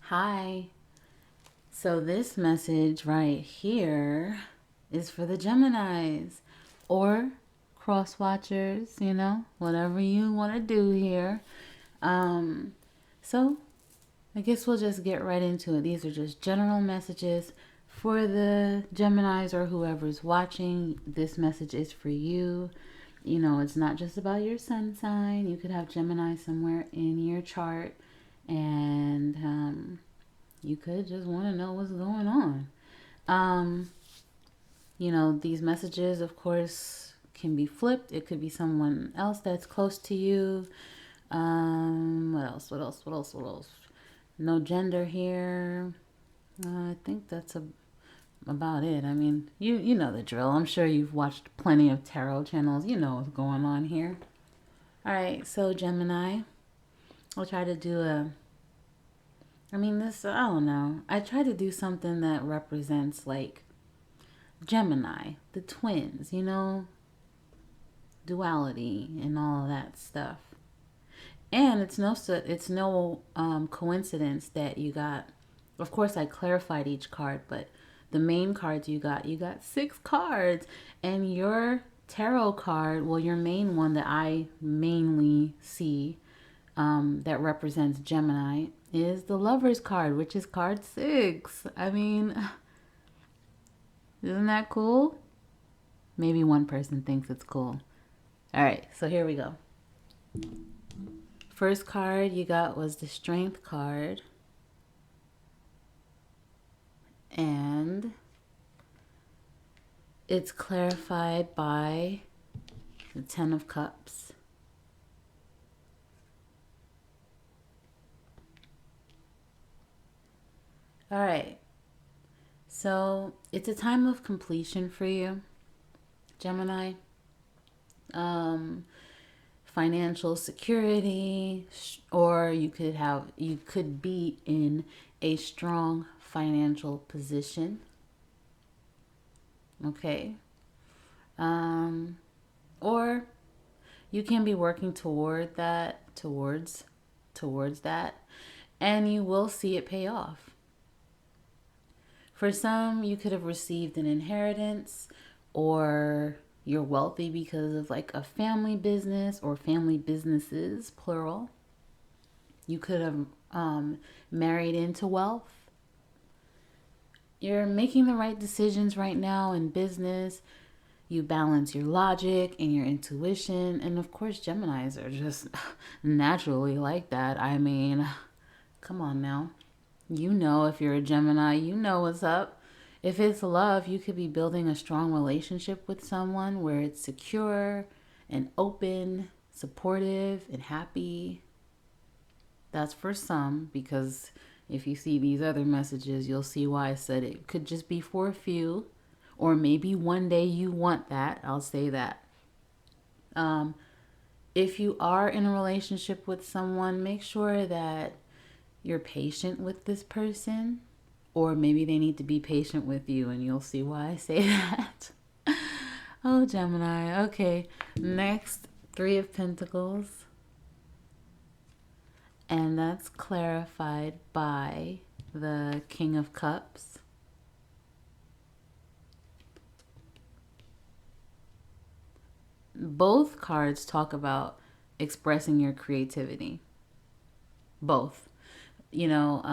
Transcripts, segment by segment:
Hi. So this message right here is for the Geminis or cross watchers, whatever you want to do here. Um, so I guess we'll just get right into it. These are just general messages for the Geminis or whoever's watching. This message is for you. It's not just about your sun sign. You could have Gemini somewhere in your chart, and you could just want to know what's going on. Um, these messages, of course, can be flipped. It could be someone else that's close to you. What else? What else? What else? What else? No gender here. I think that's about it. I mean, you know the drill. I'm sure you've watched plenty of tarot channels. You know what's going on here. All right, so Gemini, I'll try to do I don't know. I try to do something that represents like Gemini, the twins, duality and all of that stuff. And it's no coincidence that you got. Of course, I clarified each card, but the main cards you got six cards, and your tarot card, well, your main one that I mainly see, that represents Gemini, is the Lover's card, which is card six. I mean, isn't that cool? Maybe one person thinks it's cool. All right, so here we go. First card you got was the Strength card. And it's clarified by the Ten of Cups. All right. So it's a time of completion for you, Gemini. Financial security, or you could be in a strong financial position. Okay. Or you can be working towards that, and you will see it pay off. For some, you could have received an inheritance, or you're wealthy because of like a family business or family businesses, plural. You could have married into wealth. You're making the right decisions right now in business. You balance your logic and your intuition. And of course, Geminis are just naturally like that. I mean, come on now. If you're a Gemini, you know what's up. If it's love, you could be building a strong relationship with someone where it's secure and open, supportive, and happy. That's for some, because if you see these other messages, you'll see why I said it could just be for a few, or maybe one day you want that. I'll say that. Um, if you are in a relationship with someone, make sure that you're patient with this person, or maybe they need to be patient with you, and you'll see why I say that. Oh, Gemini. Okay, next, Three of Pentacles. And that's clarified by the King of Cups. Both cards talk about expressing your creativity. Both. You know,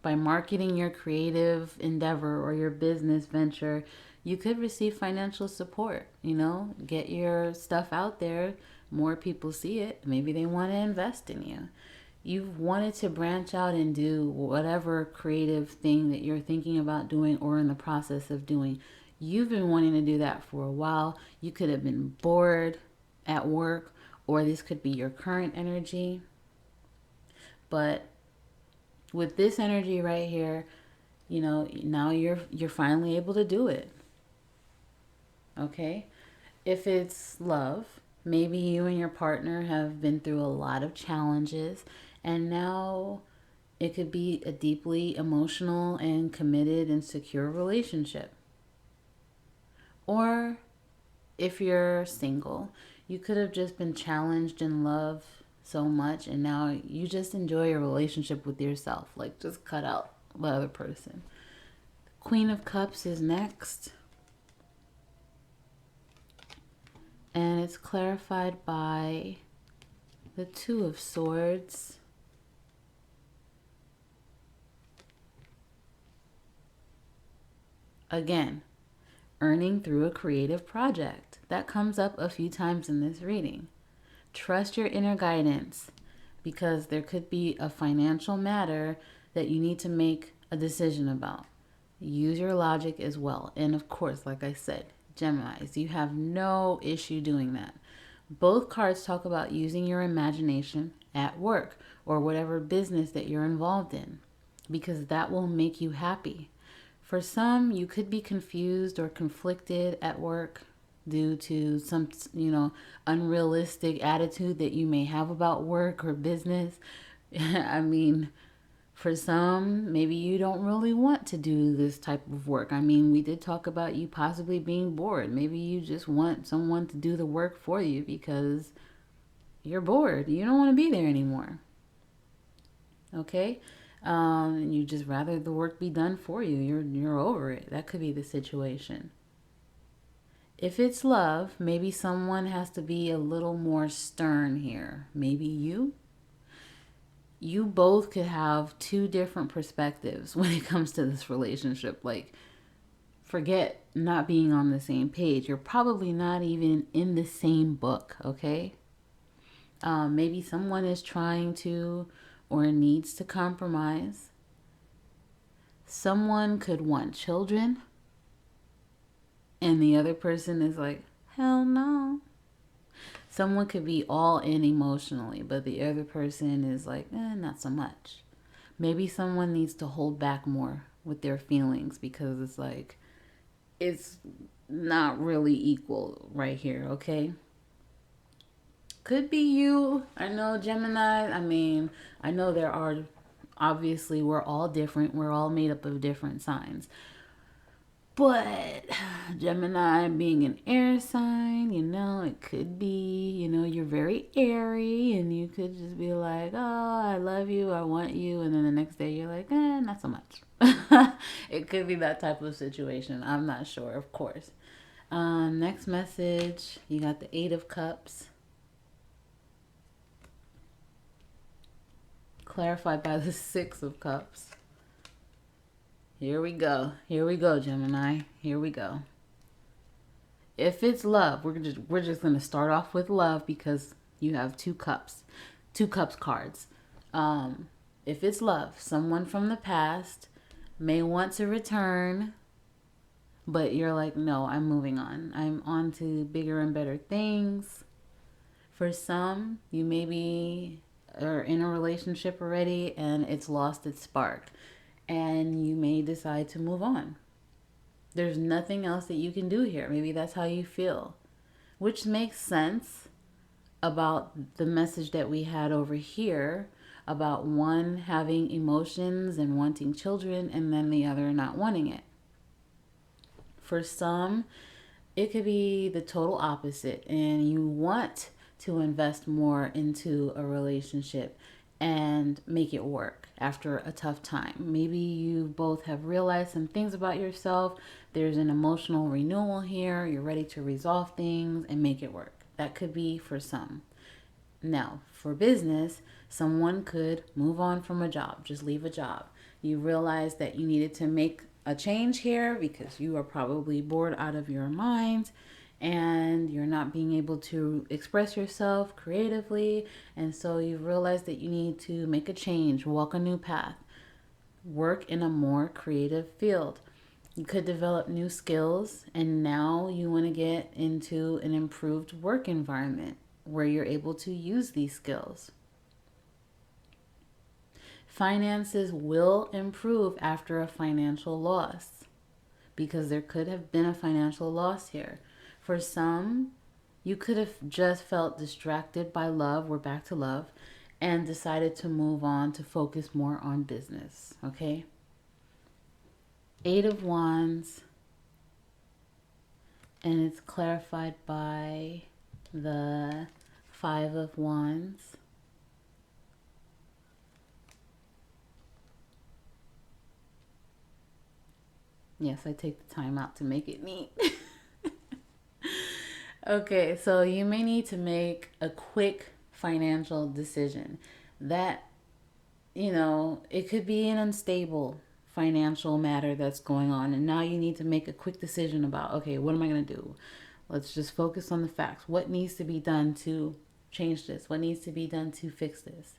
by marketing your creative endeavor or your business venture, you could receive financial support. Get your stuff out there. More people see it. Maybe they want to invest in you. You've wanted to branch out and do whatever creative thing that you're thinking about doing or in the process of doing. You've been wanting to do that for a while. You could have been bored at work, or this could be your current energy. But with this energy right here, now you're finally able to do it. Okay? If it's love, maybe you and your partner have been through a lot of challenges, and now it could be a deeply emotional and committed and secure relationship. Or if you're single, you could have just been challenged in love so much, and now you just enjoy your relationship with yourself. Like, just cut out the other person. Queen of Cups is next. And it's clarified by the Two of Swords. Again, earning through a creative project. That comes up a few times in this reading. Trust your inner guidance, because there could be a financial matter that you need to make a decision about. Use your logic as well. And of course, like I said, Geminis, you have no issue doing that. Both cards talk about using your imagination at work or whatever business that you're involved in, because that will make you happy. For some, you could be confused or conflicted at work due to some, unrealistic attitude that you may have about work or business. I mean, for some, maybe you don't really want to do this type of work. I mean, we did talk about you possibly being bored. Maybe you just want someone to do the work for you because you're bored. You don't want to be there anymore. Okay? You just rather the work be done for you. You're over it. That could be the situation. If it's love, maybe someone has to be a little more stern here. Maybe you both could have two different perspectives when it comes to this relationship. Like, forget not being on the same page. You're probably not even in the same book, okay? Maybe someone is trying to or needs to compromise. Someone could want children, and the other person is like, hell no. Someone could be all in emotionally, but the other person is like, not so much. Maybe someone needs to hold back more with their feelings because it's like, it's not really equal right here, okay? Could be you. I know, Gemini. I mean, I know there are, obviously, we're all different. We're all made up of different signs. But Gemini being an air sign, it could be, you're very airy and you could just be like, oh, I love you, I want you. And then the next day you're like, not so much. It could be that type of situation. I'm not sure, of course. Next message, you got the Eight of Cups. Clarified by the Six of Cups. Here we go. Here we go, Gemini. Here we go. If it's love, we're just gonna start off with love because you have two cups cards. If it's love, someone from the past may want to return, but you're like, no, I'm moving on. I'm on to bigger and better things. For some, you maybe are in a relationship already and it's lost its spark, and you may decide to move on. There's nothing else that you can do here. Maybe that's how you feel, which makes sense about the message that we had over here about one having emotions and wanting children and then the other not wanting it. For some, it could be the total opposite, and you want to invest more into a relationship and make it work after a tough time. Maybe you both have realized some things about yourself. There's an emotional renewal here. You're ready to resolve things and make it work. That could be for some. Now, for business, someone could move on from a job, just leave a job. You realize that you needed to make a change here because you are probably bored out of your mind and you're not being able to express yourself creatively, and so you realize that you need to make a change, walk a new path, work in a more creative field. You could develop new skills, and now you want to get into an improved work environment where you're able to use these skills. Finances will improve after a financial loss because there could have been a financial loss here. For some, you could have just felt distracted by love, we're back to love, and decided to move on to focus more on business, okay? Eight of Wands, and it's clarified by the Five of Wands. Yes, I take the time out to make it neat. Okay, so you may need to make a quick financial decision that, it could be an unstable financial matter that's going on. And now you need to make a quick decision about, okay, what am I going to do? Let's just focus on the facts. What needs to be done to change this? What needs to be done to fix this?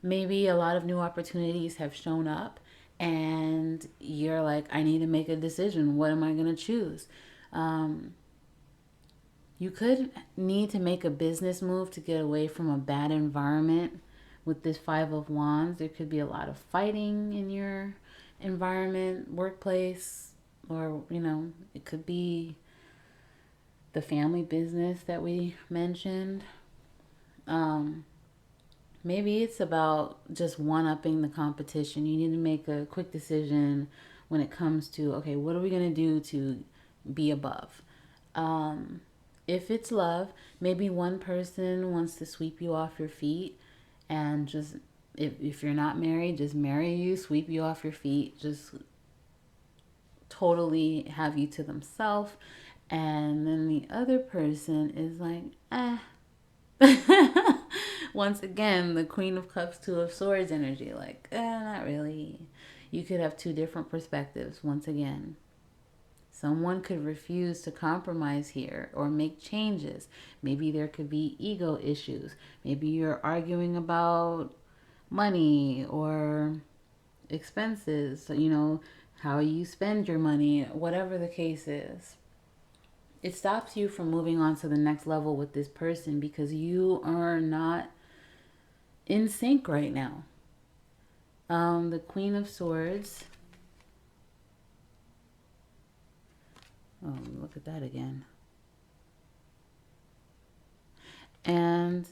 Maybe a lot of new opportunities have shown up and you're like, I need to make a decision. What am I going to choose? Um, you could need to make a business move to get away from a bad environment. With this Five of Wands, there could be a lot of fighting in your environment, workplace, or, it could be the family business that we mentioned. Um, Maybe it's about just one upping the competition. You need to make a quick decision when it comes to, okay, what are we going to do to be above? Um, if it's love, maybe one person wants to sweep you off your feet and just, if you're not married, just marry you, sweep you off your feet, just totally have you to themselves. And then the other person is like, eh. Once again, the Queen of Cups, Two of Swords energy. Like, not really. You could have two different perspectives once again. Someone could refuse to compromise here or make changes. Maybe there could be ego issues. Maybe you're arguing about money or expenses, how you spend your money, whatever the case is. It stops you from moving on to the next level with this person because you are not in sync right now. The Queen of Swords. Oh, look at that again. And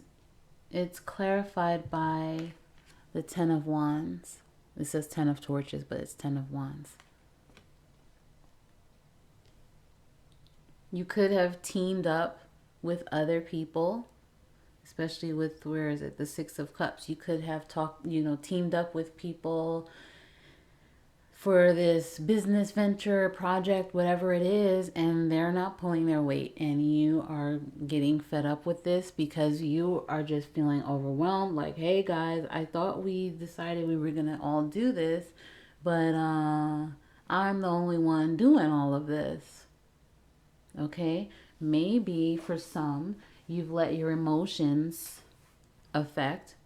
it's clarified by the Ten of Wands. It says 10 of Torches, but it's 10 of Wands. You could have teamed up with other people, especially with, where is it, the Six of Cups. You could have teamed up with people for this business venture, project, whatever it is, and they're not pulling their weight, and you are getting fed up with this because you are just feeling overwhelmed. Like, hey guys, I thought we decided we were gonna all do this, but I'm the only one doing all of this. Okay, maybe for some you've let your emotions affect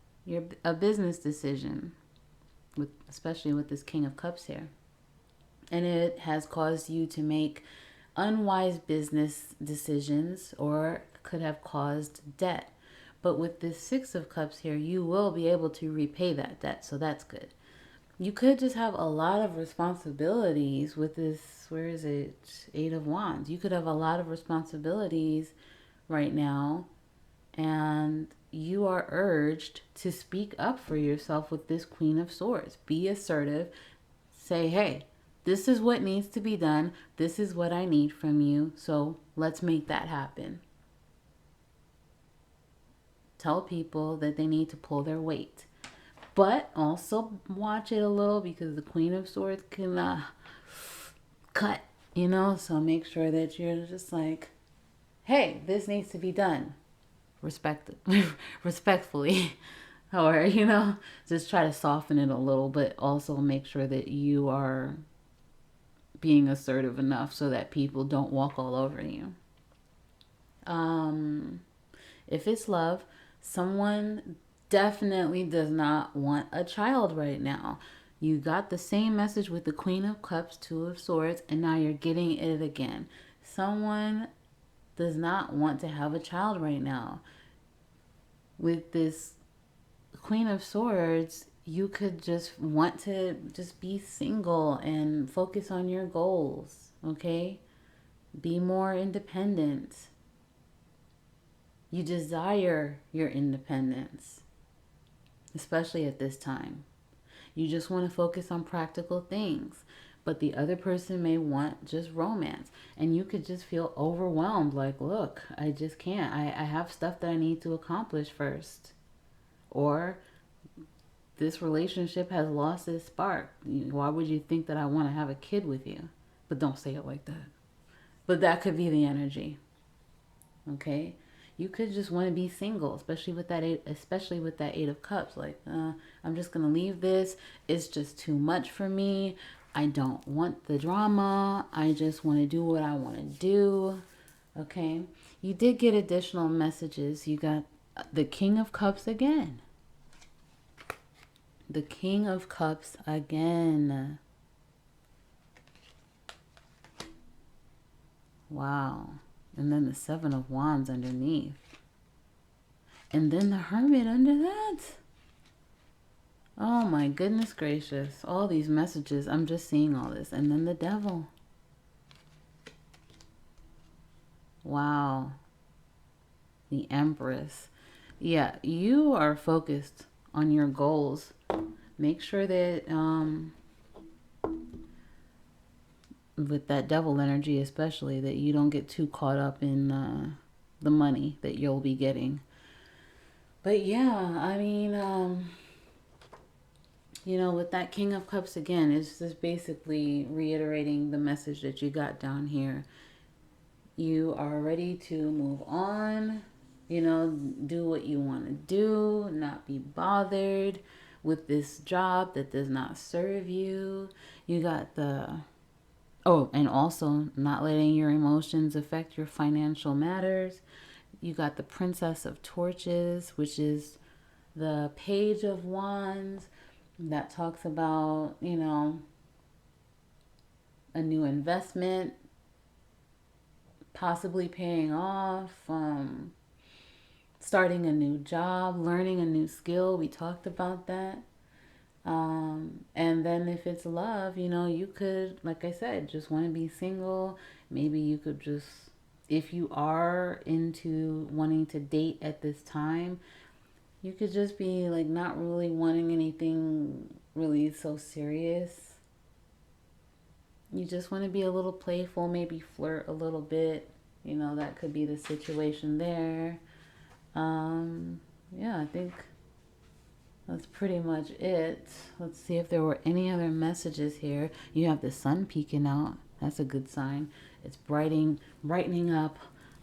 a business decision, especially with this King of Cups here. And it has caused you to make unwise business decisions or could have caused debt. But with this Six of Cups here, you will be able to repay that debt. So that's good. You could just have a lot of responsibilities with this, where is it? Eight of Wands. You could have a lot of responsibilities right now, and you are urged to speak up for yourself with this Queen of Swords. Be assertive. Say, hey, this is what needs to be done. This is what I need from you. So let's make that happen. Tell people that they need to pull their weight. But also watch it a little because the Queen of Swords can cut, So make sure that you're just like, hey, this needs to be done. Respectfully. Or, just try to soften it a little, but also make sure that you are being assertive enough so that people don't walk all over you. If it's love, someone definitely does not want a child right now. You got the same message with the Queen of Cups, Two of Swords, and now you're getting it again. Someone does not want to have a child right now. With this Queen of Swords, you could just want to just be single and focus on your goals, okay? Be more independent. You desire your independence, especially at this time. You just want to focus on practical things, but the other person may want just romance, and you could just feel overwhelmed. Like, look, I just can't. I have stuff that I need to accomplish first. Or this relationship has lost its spark. Why would you think that I want to have a kid with you? But don't say it like that. But that could be the energy. Okay? You could just want to be single, especially with that eight of cups. Like, I'm just gonna leave this. It's just too much for me. I don't want the drama. I just want to do what I want to do. Okay? You did get additional messages. You got the King of Cups again. The King of Cups again. Wow. And then the Seven of Wands underneath. And then the Hermit under that. Oh my goodness gracious. All these messages. I'm just seeing all this. And then the Devil. Wow. The Empress. Yeah, you are focused on your goals. Make sure that with that Devil energy especially, that you don't get too caught up in the money that you'll be getting. But yeah, I mean, you know, with that King of Cups again, it's just basically reiterating the message that you got down here. You are ready to move on, you know, do what you want to do, not be bothered with this job that does not serve you. You got the, oh, and also not letting your emotions affect your financial matters. You got the Princess of Torches, which is the Page of Wands that talks about, you know, a new investment possibly paying off, starting a new job, learning a new skill. We talked about that. And then if it's love, you know, you could, like I said, just want to be single. Maybe you could just, if you are into wanting to date at this time, you could just be like not really wanting anything really so serious. You just want to be a little playful, maybe flirt a little bit. You know, that could be the situation there. Yeah, I think that's pretty much it. Let's see if there were any other messages here. You have the sun peeking out. That's a good sign. It's brightening up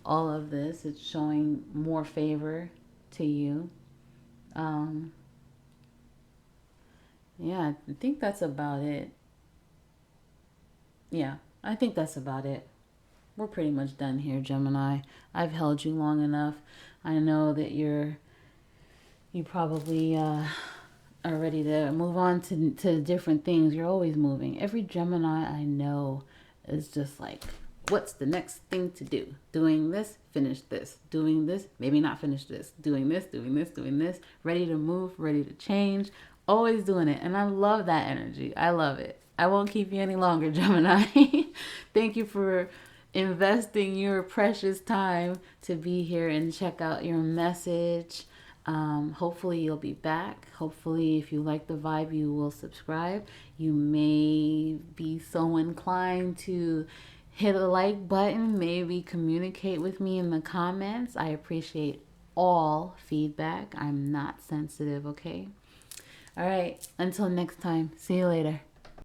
all of this. It's showing more favor to you. Yeah, I think that's about it. Yeah, I think that's about it. We're pretty much done here, Gemini. I've held you long enough. I know that you probably are ready to move on to different things. You're always moving. Every Gemini I know is just like, what's the next thing to do? Doing this, finish this. Doing this, maybe not finish this. Doing this, doing this, doing this. Ready to move, ready to change. Always doing it. And I love that energy. I love it. I won't keep you any longer, Gemini. Thank you for investing your precious time to be here and check out your message. Hopefully you'll be back. Hopefully if you like the vibe, you will subscribe. You may be so inclined to hit a like button, maybe communicate with me in the comments. I appreciate all feedback. I'm not sensitive, okay? All right, until next time, see you later.